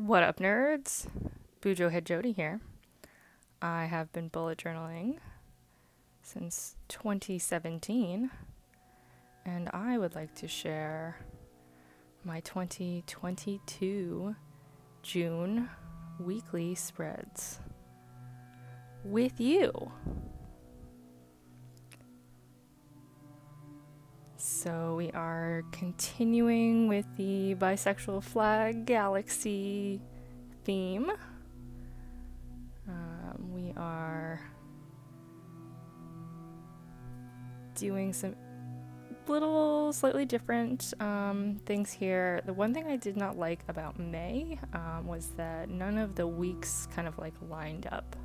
What up, nerds? Bujo Head Jody here. I have been bullet journaling since 2017, and I would like to share my 2022 June weekly spreads with you. So we are continuing with the bisexual flag galaxy theme. We are doing some little slightly different things here. The one thing I did not like about May was that none of the weeks kind of like lined up.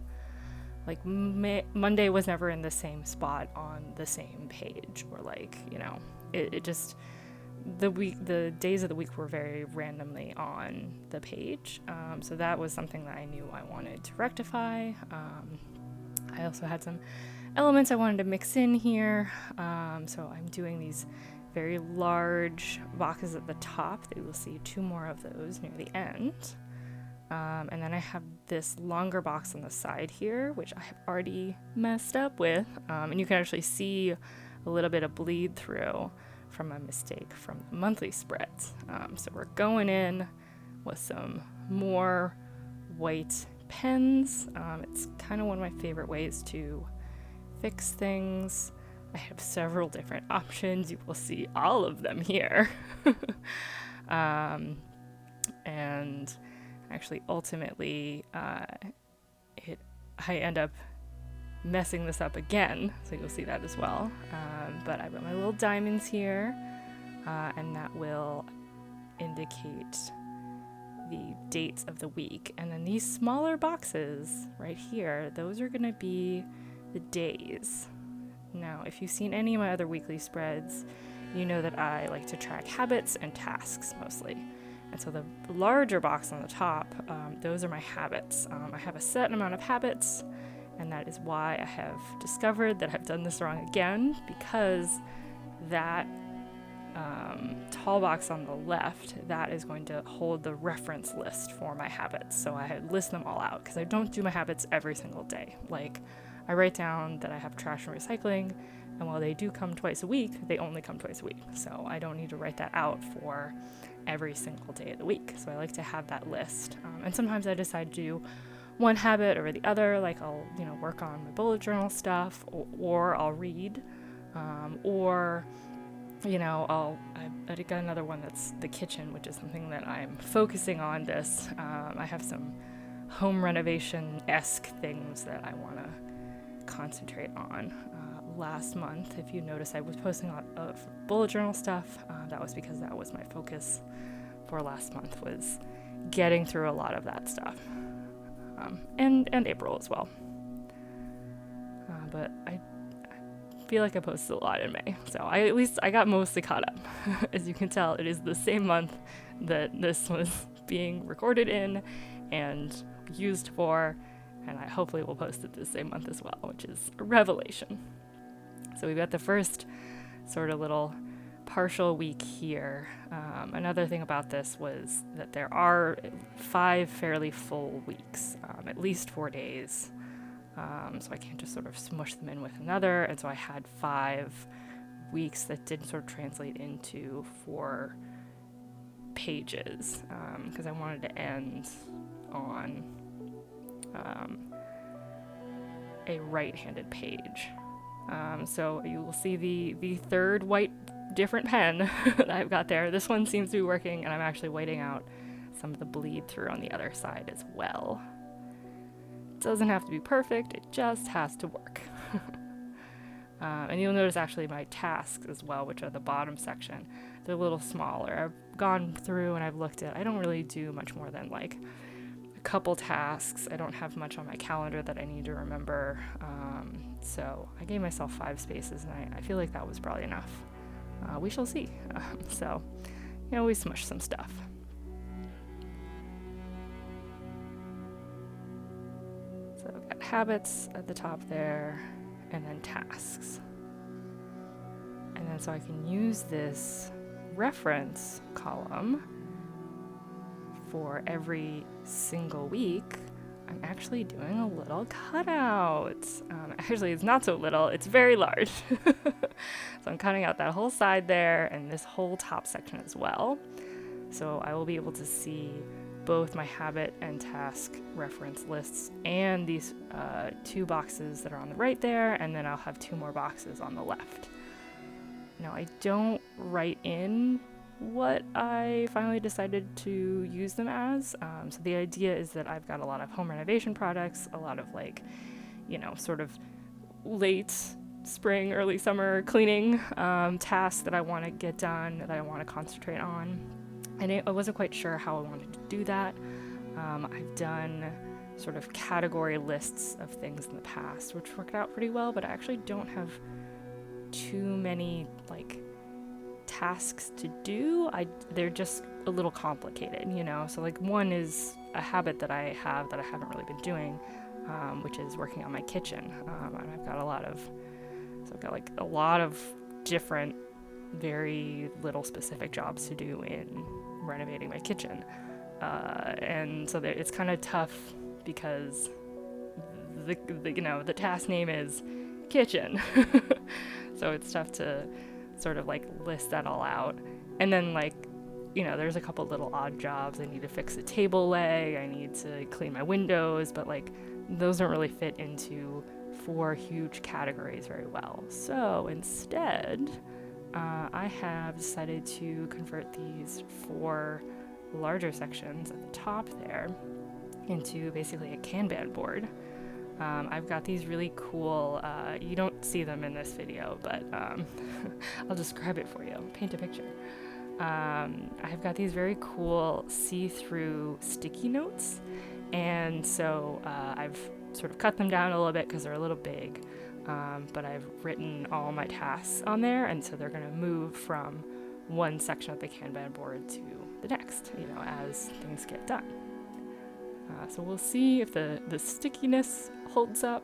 Like Monday was never in the same spot on the same page, or like, it just, the days of the week were very randomly on the page. So that was something that I knew I wanted to rectify. I also had some elements I wanted to mix in here. So I'm doing these very large boxes at the top. That you will see two more of those near the end. And then I have this longer box on the side here, which I have already messed up with. And you can actually see a little bit of bleed through from a mistake from the monthly spreads. So we're going in with some more white pens. It's kind of one of my favorite ways to fix things. I have several different options. You will see all of them here. And actually, ultimately, I end up messing this up again, so you'll see that as well. But I've got my little diamonds here, and that will indicate the dates of the week. And then these smaller boxes right here, those are going to be the days. Now, if you've seen any of my other weekly spreads, you know that I like to track habits and tasks mostly. And so the larger box on the top, those are my habits. I have a set amount of habits, and that is why I have discovered that I've done this wrong again, because that tall box on the left, that is going to hold the reference list for my habits. So I list them all out, because I don't do my habits every single day. Like, I write down that I have trash and recycling, and while they do come twice a week, they only come twice a week. So I don't need to write that out for every single day of the week. So I like to have that list. And sometimes I decide to do one habit over the other. Like I'll, work on my bullet journal stuff, or I'll read, or I got another one that's the kitchen, which is something that I'm focusing on this. I have some home renovation-esque things that I want to concentrate on. Last month, if you notice, I was posting a lot of bullet journal stuff. That was because that was my focus for last month, was getting through a lot of that stuff. And April as well. But I feel like I posted a lot in May, so I got mostly caught up. As you can tell, it is the same month that this was being recorded in and used for, and I hopefully will post it the same month as well, which is a revelation. So we've got the first sort of little partial week here. Another thing about this was that there are 5 fairly full weeks, at least 4 days. So I can't just sort of smush them in with another. And so I had 5 weeks that didn't sort of translate into 4 pages, because I wanted to end on a right-handed page. So you will see the third white different pen that I've got there. This one seems to be working, and I'm actually waiting out some of the bleed through on the other side as well. It doesn't have to be perfect, it just has to work. And you'll notice actually my tasks as well, which are the bottom section, they're a little smaller. I've gone through and I've looked at, I don't really do much more than like a couple tasks. I don't have much on my calendar that I need to remember. So I gave myself 5 spaces, and I feel like that was probably enough. We shall see. So, we smush some stuff. So I've got habits at the top there, and then tasks. And then so I can use this reference column for every single week, I'm actually doing a little cutout. Actually, it's not so little, it's very large. So I'm cutting out that whole side there and this whole top section as well. So I will be able to see both my habit and task reference lists and these 2 boxes that are on the right there, and then I'll have 2 more boxes on the left. Now, I don't write in what I finally decided to use them as. So the idea is that I've got a lot of home renovation products, a lot of sort of late spring, early summer cleaning tasks that I want to get done, that I want to concentrate on. And I wasn't quite sure how I wanted to do that. I've done sort of category lists of things in the past, which worked out pretty well, but I actually don't have too many tasks to do. They're just a little complicated, So one is a habit that I have that I haven't really been doing, which is working on my kitchen. And I've got a lot of different, very little specific jobs to do in renovating my kitchen. And so it's kind of tough because the task name is kitchen. So it's tough to sort of list that all out. And then there's a couple little odd jobs. I need to fix a table leg, I need to clean my windows, but those don't really fit into 4 huge categories very well. So instead, I have decided to convert these 4 larger sections at the top there into basically a kanban board. I've got these really cool, you don't see them in this video, but I'll describe it for you, paint a picture. I've got these very cool see-through sticky notes, and so I've sort of cut them down a little bit because they're a little big, but I've written all my tasks on there, and so they're going to move from one section of the kanban board to the next, as things get done. So we'll see if the stickiness holds up.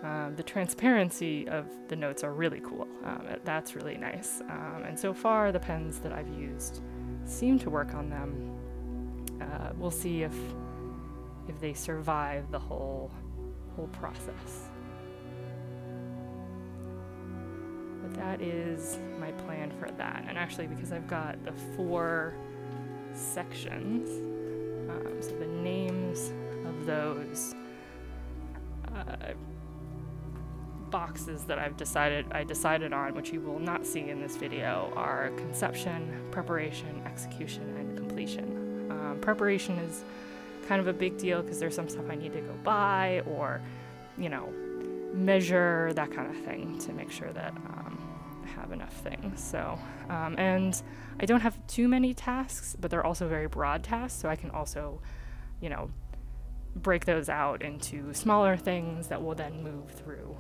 The transparency of the notes are really cool. That's really nice. And so far, the pens that I've used seem to work on them. We'll see if they survive the whole process. But that is my plan for that. And actually, because I've got the 4 sections, so the names of those boxes that I decided on, which you will not see in this video, are conception, preparation, execution, and completion. Preparation is kind of a big deal because there's some stuff I need to go buy or, measure, that kind of thing, to make sure that I have enough things. So, and I don't have too many tasks, but they're also very broad tasks, so I can also, break those out into smaller things that will then move through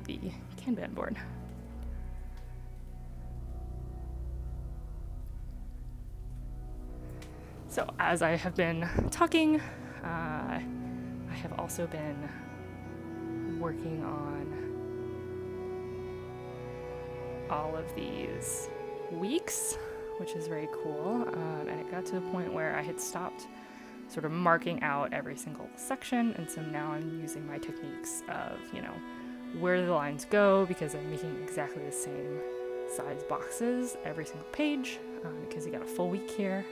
the kanban board. So as I have been talking, I have also been working on all of these weeks, which is very cool. And it got to the point where I had stopped sort of marking out every single section, and so now I'm using my techniques of, where the lines go, because I'm making exactly the same size boxes every single page, because you got a full week here.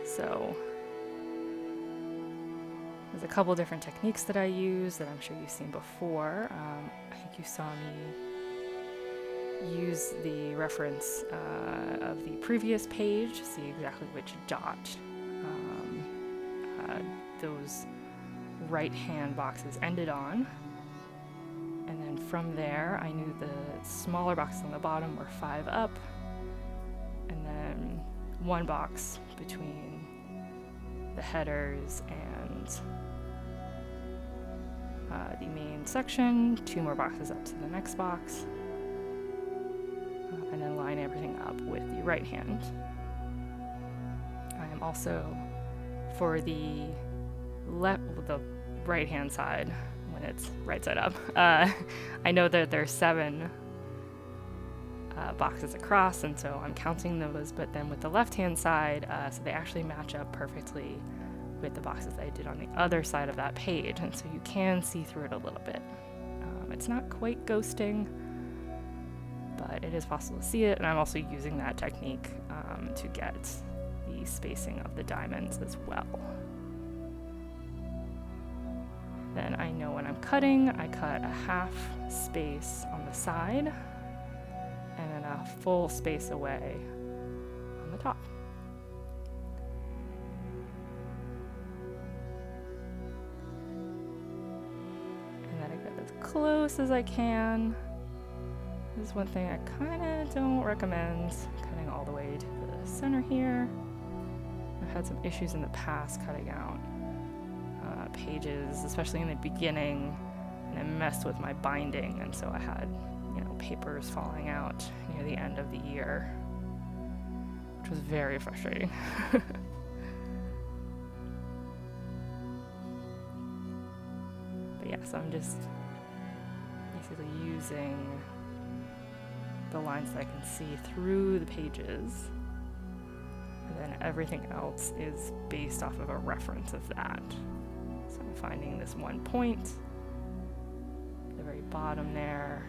So there's a couple different techniques that I use that I'm sure you've seen before. I think you saw me use the reference of the previous page to see exactly which dot those right-hand boxes ended on. And then from there, I knew the smaller boxes on the bottom were 5 up, and then 1 box between the headers and the main section, 2 more boxes up to the next box, and then line everything up with the right hand. I am also, for the right hand side, when it's right side up. I know that there's 7 boxes across, and so I'm counting those, but then with the left-hand side, so they actually match up perfectly with the boxes I did on the other side of that page, and so you can see through it a little bit. It's not quite ghosting, but it is possible to see it, and I'm also using that technique to get the spacing of the diamonds as well. Then I know when I'm cutting, I cut a half space on the side and then a full space away on the top. And then I get as close as I can. This is one thing I kind of don't recommend, cutting all the way to the center here. I've had some issues in the past cutting out pages, especially in the beginning, and it messed with my binding, and so I had, papers falling out near the end of the year, which was very frustrating. But yeah, so I'm just basically using the lines that I can see through the pages, and then everything else is based off of a reference of that. So I'm finding this one point, the very bottom there,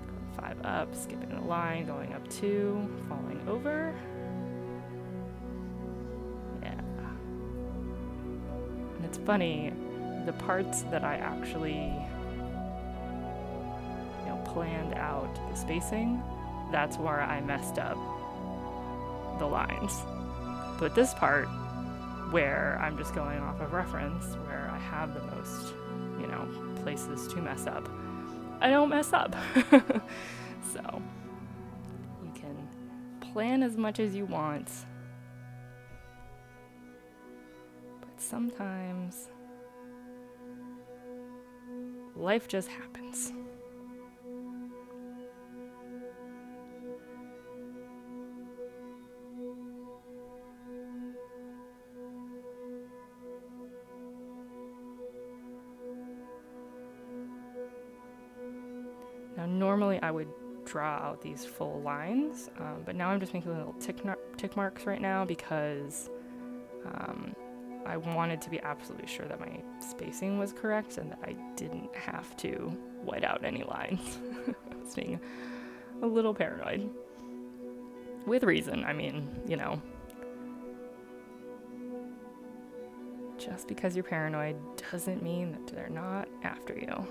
going 5 up, skipping a line, going up 2, falling over. Yeah. And it's funny, the parts that I actually planned out the spacing, that's where I messed up the lines. But this part, where I'm just going off of reference, where I have the most, places to mess up, I don't mess up. So you can plan as much as you want, but sometimes life just happens. Now, normally I would draw out these full lines, but now I'm just making little tick marks right now because I wanted to be absolutely sure that my spacing was correct and that I didn't have to white out any lines. I was being a little paranoid. With reason, I mean, just because you're paranoid doesn't mean that they're not after you.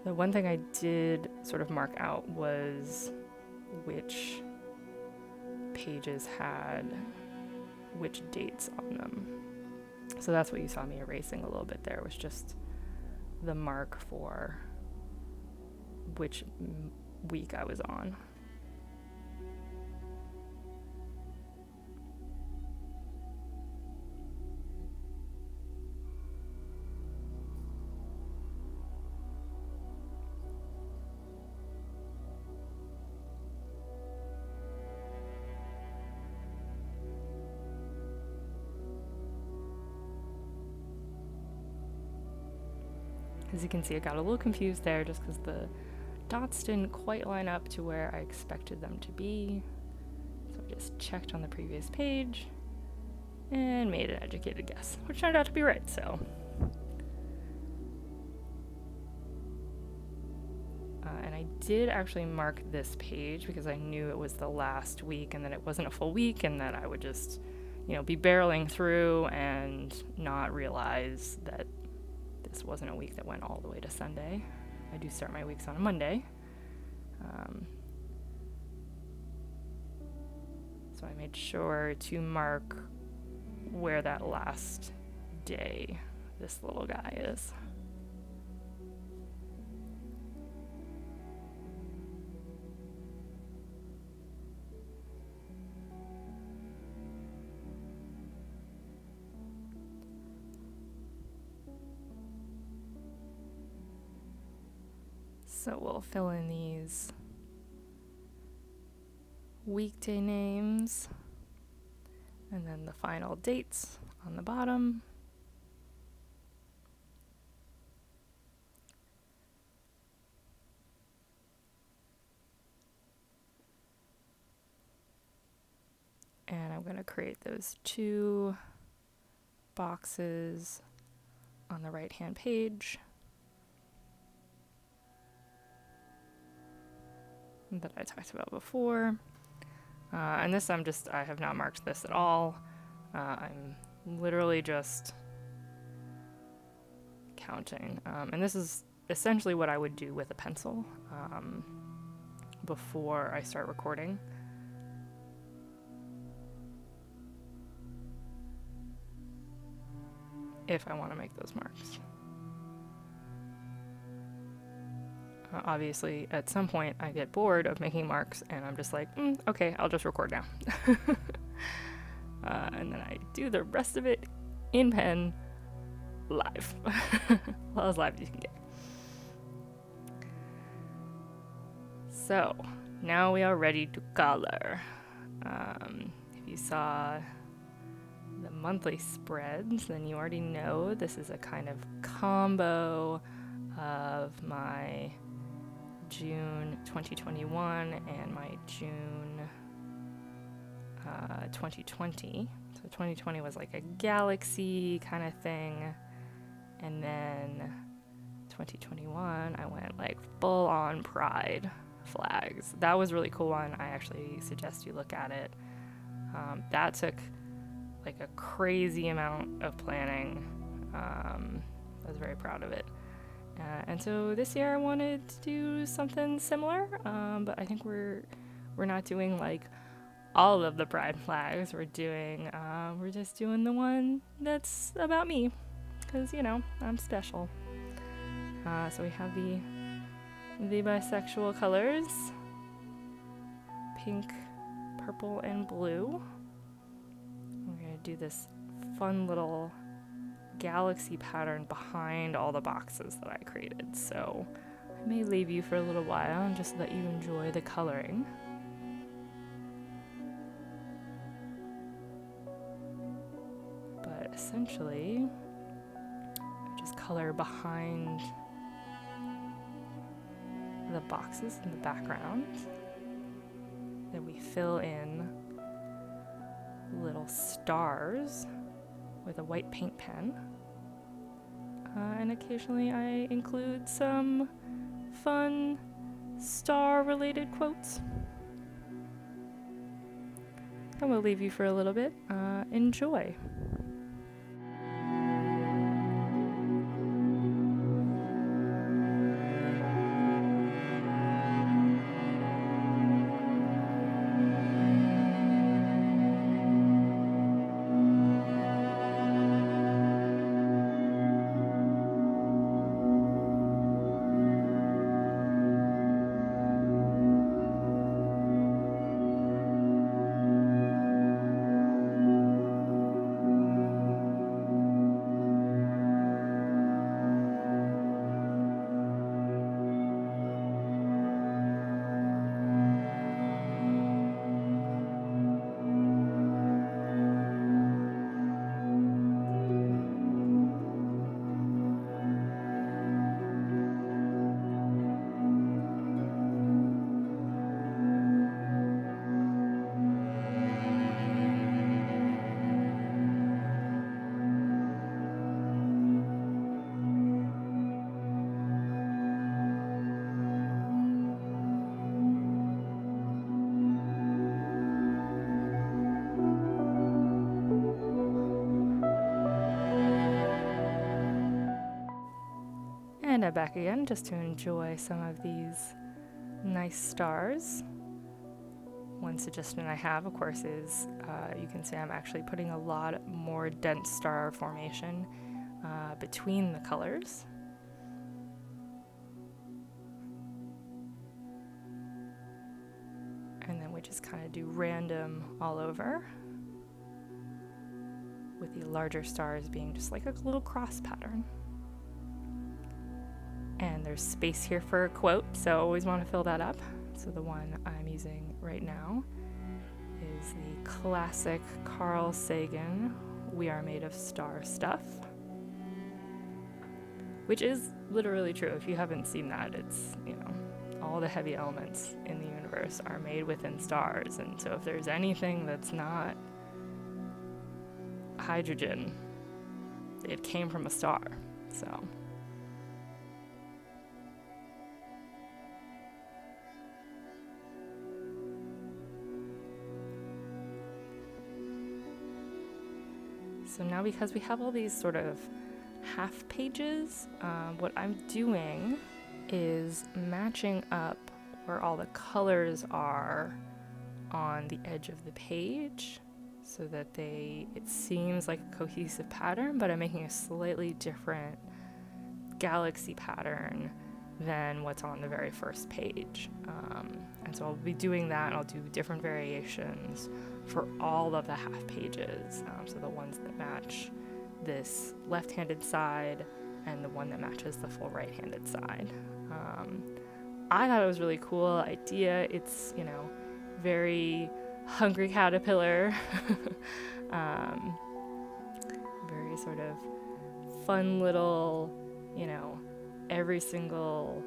The one thing I did sort of mark out was which pages had which dates on them. So that's what you saw me erasing a little bit there, was just the mark for which week I was on. As you can see, I got a little confused there just because the dots didn't quite line up to where I expected them to be. So I just checked on the previous page and made an educated guess, which turned out to be right, so. And I did actually mark this page because I knew it was the last week and that it wasn't a full week and that I would just, be barreling through and not realize that this wasn't a week that went all the way to Sunday. I do start my weeks on a Monday. So I made sure to mark where that last day this little guy is. So we'll fill in these weekday names and then the final dates on the bottom. And I'm going to create those 2 boxes on the right-hand page that I talked about before. And this I have not marked this at all. I'm literally just counting. And this is essentially what I would do with a pencil before I start recording. If I want to make those marks. Obviously, at some point, I get bored of making marks, and I'm just like, okay, I'll just record now. And then I do the rest of it in pen, live. Well, as live as you can get. So, now we are ready to color. If you saw the monthly spreads, then you already know this is a kind of combo of my June 2021 and my June 2020. So 2020 was like a galaxy kind of thing, and then 2021 I went like full on pride flags. That was a really cool one. I actually suggest you look at it. That took like a crazy amount of planning. I was very proud of it. And so this year I wanted to do something similar, but I think we're not doing like all of the pride flags. We're just doing the one that's about me, because I'm special. So we have the bisexual colors, pink, purple, and blue. We're gonna do this fun little galaxy pattern behind all the boxes that I created, so I may leave you for a little while and just let you enjoy the coloring. But essentially, I just color behind the boxes in the background. Then we fill in little stars with a white paint pen. And occasionally I include some fun star-related quotes. And we'll leave you for a little bit. Enjoy. And I'm back again just to enjoy some of these nice stars. One suggestion I have, of course, is you can see I'm actually putting a lot more dense star formation between the colors. And then we just kind of do random all over, with the larger stars being just like a little cross pattern. And there's space here for a quote, so always want to fill that up. So the one I'm using right now is the classic Carl Sagan, "We are made of star stuff," which is literally true. If you haven't seen that, it's, all the heavy elements in the universe are made within stars. And so if there's anything that's not hydrogen, it came from a star. So now, because we have all these sort of half pages, what I'm doing is matching up where all the colors are on the edge of the page so that it seems like a cohesive pattern, but I'm making a slightly different galaxy pattern than what's on the very first page. And so I'll be doing that, and I'll do different variations for all of the half pages. So the ones that match this left-handed side and the one that matches the full right-handed side. I thought it was a really cool idea. It's, very Hungry Caterpillar, very sort of fun little, every single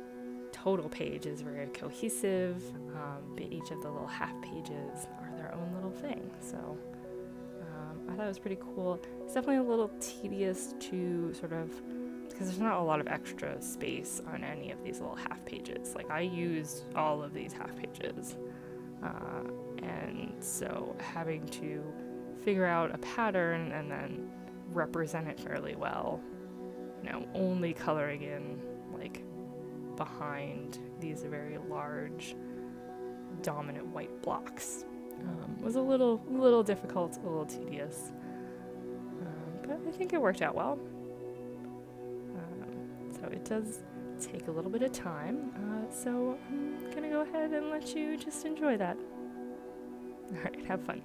total page is very cohesive, but each of the little half pages are their own little thing. So I thought it was pretty cool. It's definitely a little tedious to sort of, because there's not a lot of extra space on any of these little half pages. Like, I used all of these half pages, and so having to figure out a pattern and then represent it fairly well, only coloring in like behind these very large dominant white blocks was a little difficult, a little tedious, but I think it worked out well. So it does take a little bit of time, so I'm gonna go ahead and let you just enjoy that. All right, have fun.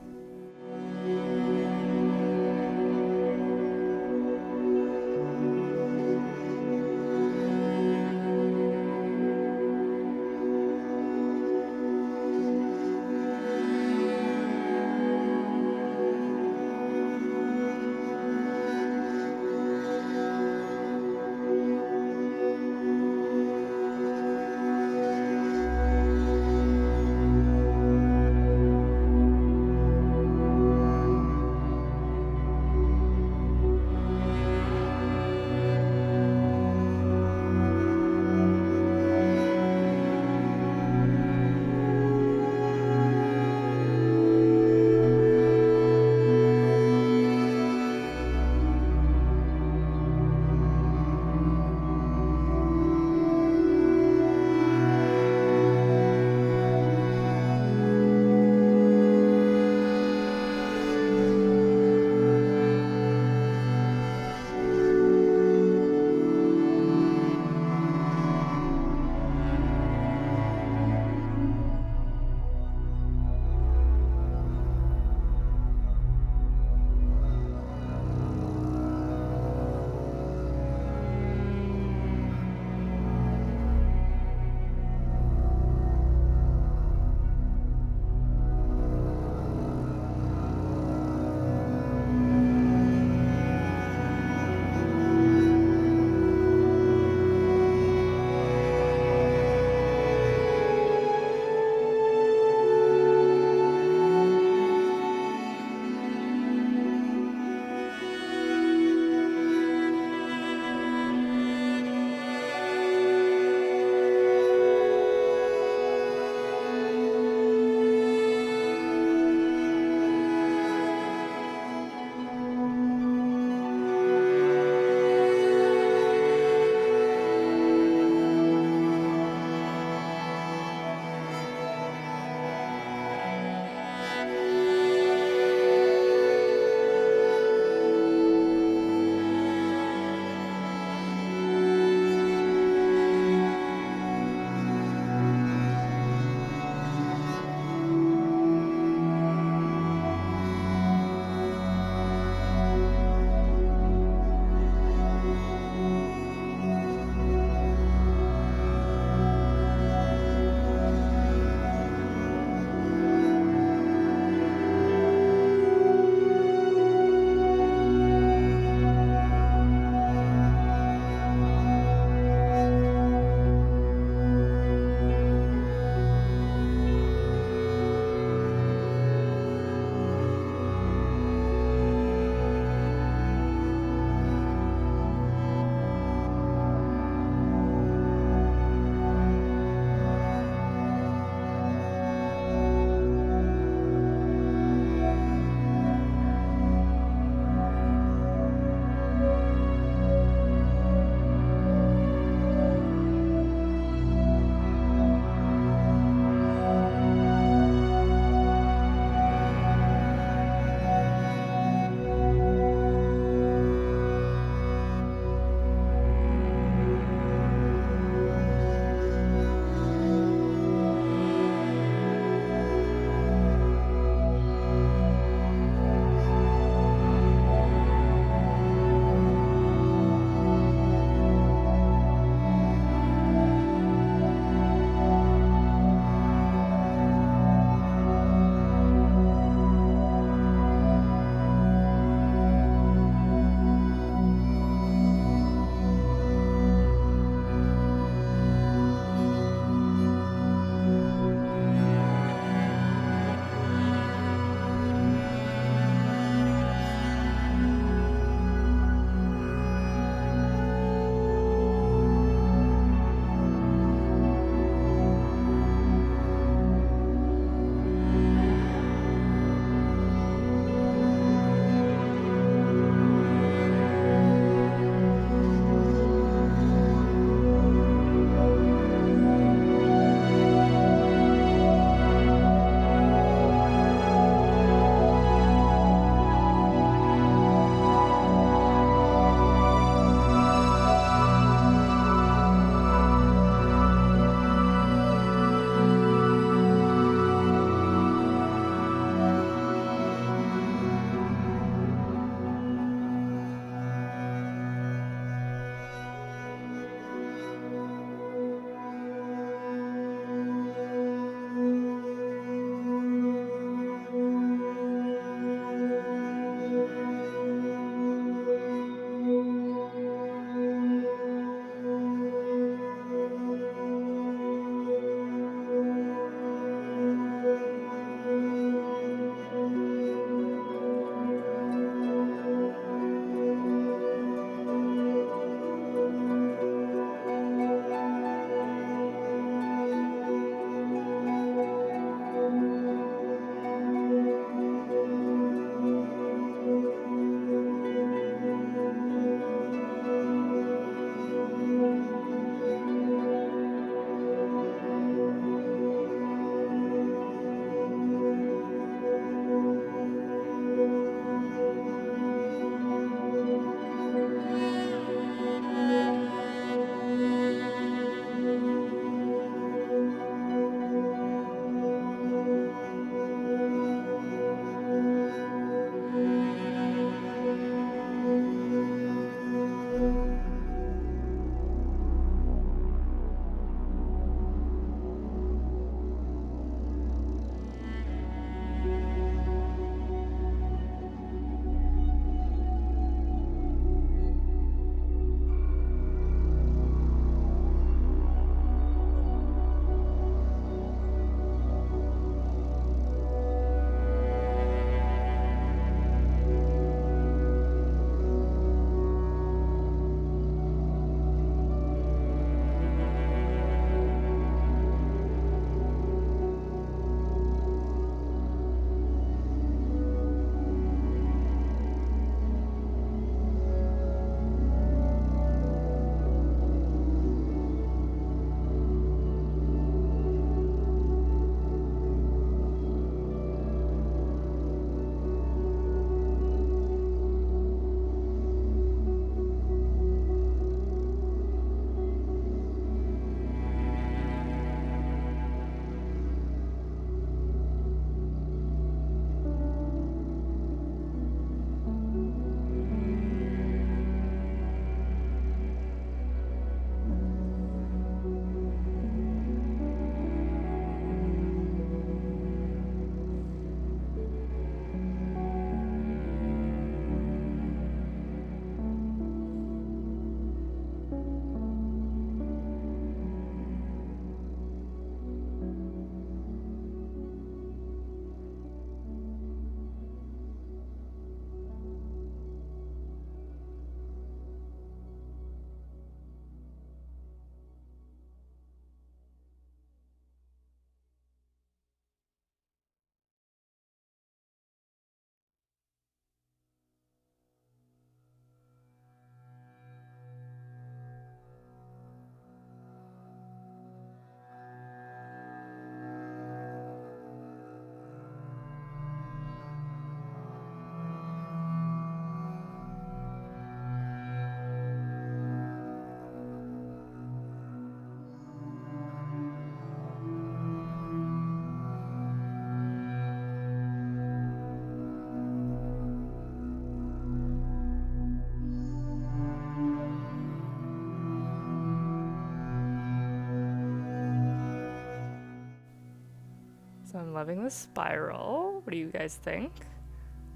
So I'm loving the spiral. What do you guys think?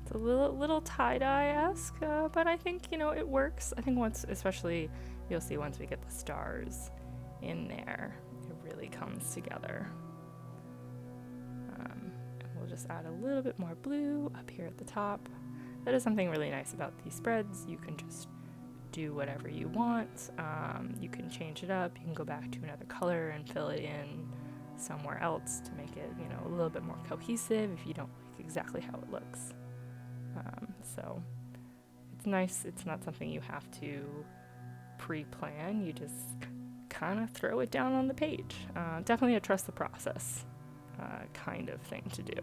It's a little tie-dye-esque, but I think, it works. I think especially you'll see once we get the stars in there, it really comes together. And we'll just add a little bit more blue up here at the top. That is something really nice about these spreads. You can just do whatever you want. You can change it up. You can go back to another color and fill it in somewhere else to make it, a little bit more cohesive if you don't like exactly how it looks. So it's nice. It's not something you have to pre-plan. You just kind of throw it down on the page. Definitely a trust the process kind of thing to do.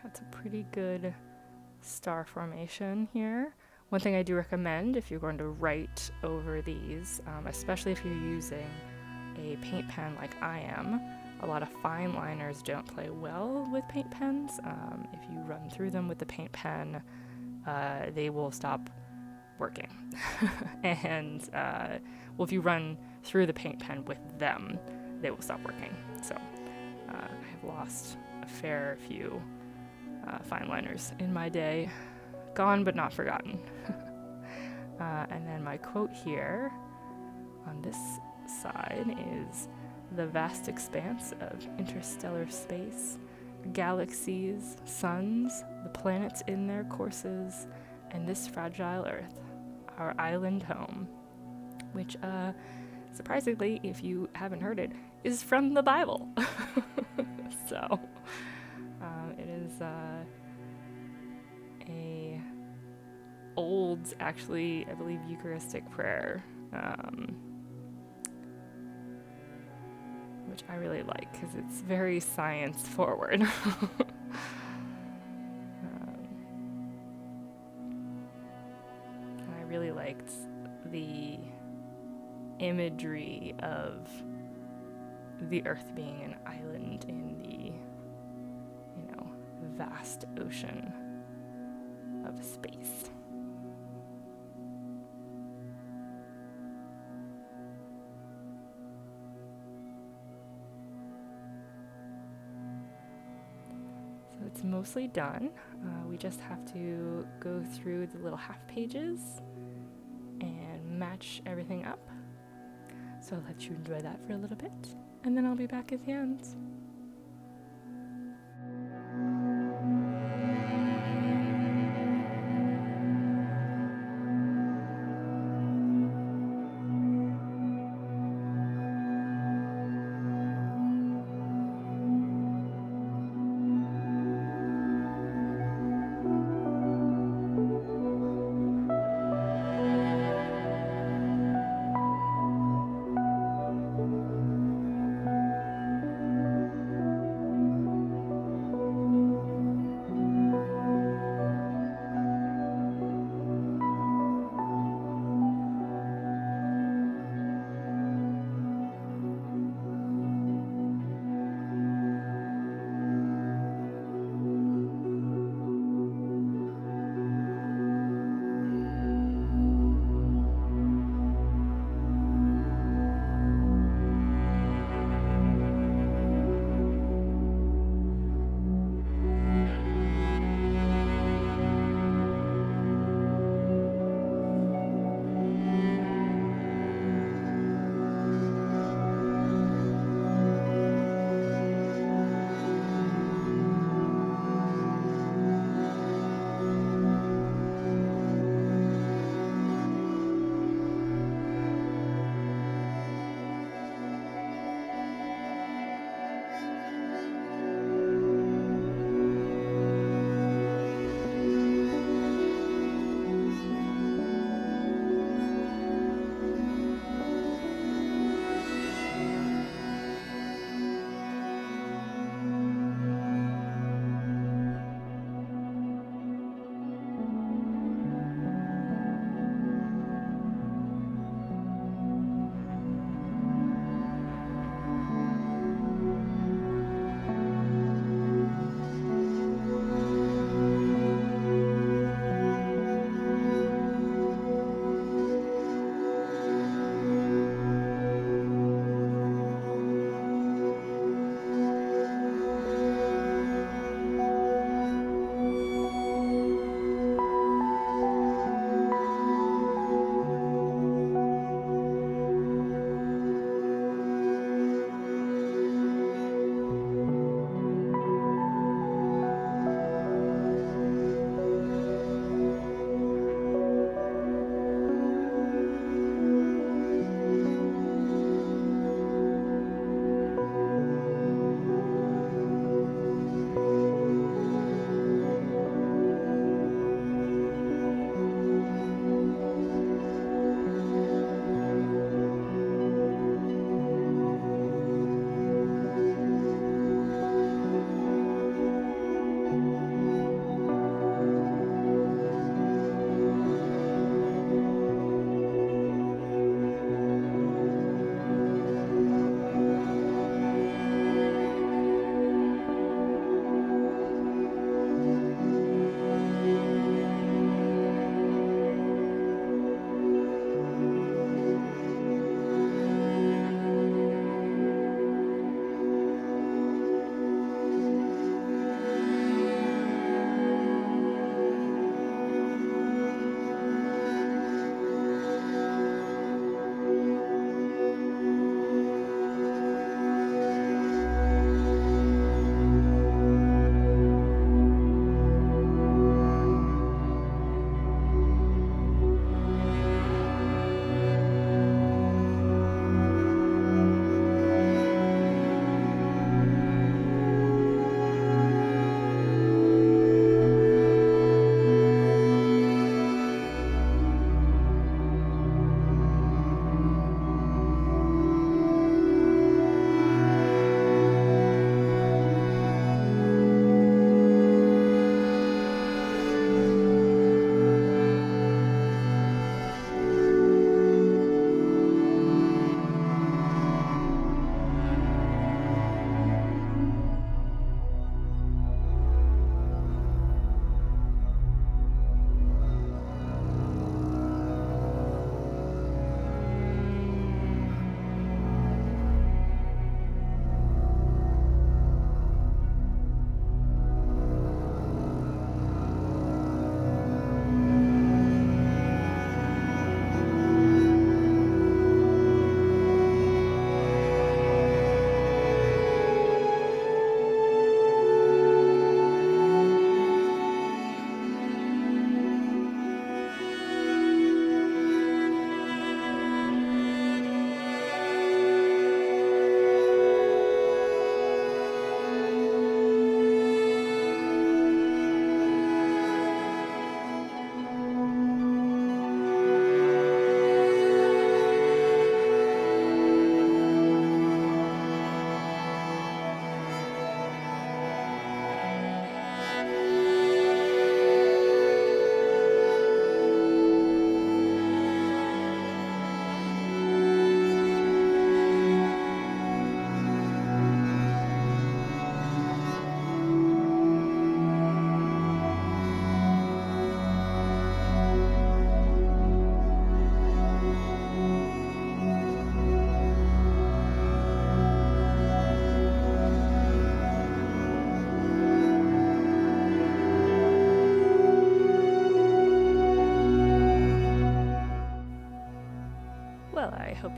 That's a pretty good star formation here. One thing I do recommend if you're going to write over these, especially if you're using a paint pen like I am, a lot of fine liners don't play well with paint pens. If you run through them with the paint pen, they will stop working. And if you run through the paint pen with them, they will stop working. So I have lost a fair few fine liners in my day. Gone but not forgotten. And then my quote here on this side is, "The vast expanse of interstellar space, galaxies, suns, the planets in their courses, and this fragile Earth, our island home," which, surprisingly, if you haven't heard it, is from the Bible. So it is a old, actually, I believe, Eucharistic prayer, which I really like because it's very science forward. And I really liked the imagery of the Earth being an island in the vast ocean of space. So it's mostly done. We just have to go through the little half pages and match everything up. So I'll let you enjoy that for a little bit, and then I'll be back at the end.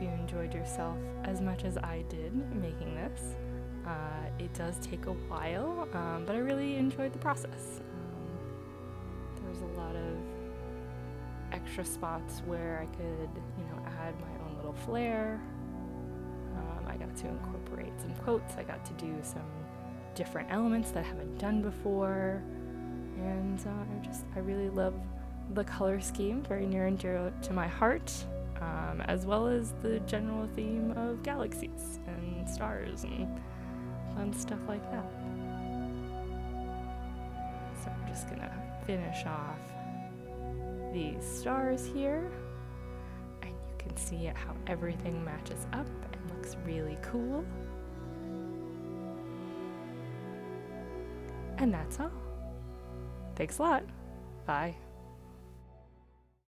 hope you enjoyed yourself as much as I did making this. It does take a while, but I really enjoyed the process. There was a lot of extra spots where I could, add my own little flair. I got to incorporate some quotes. I got to do some different elements that I haven't done before. And I really love the color scheme, very near and dear to my heart, as well as the general theme of galaxies and stars and fun stuff like that. So I'm just gonna finish off these stars here, and you can see how everything matches up and looks really cool. And that's all. Thanks a lot. Bye.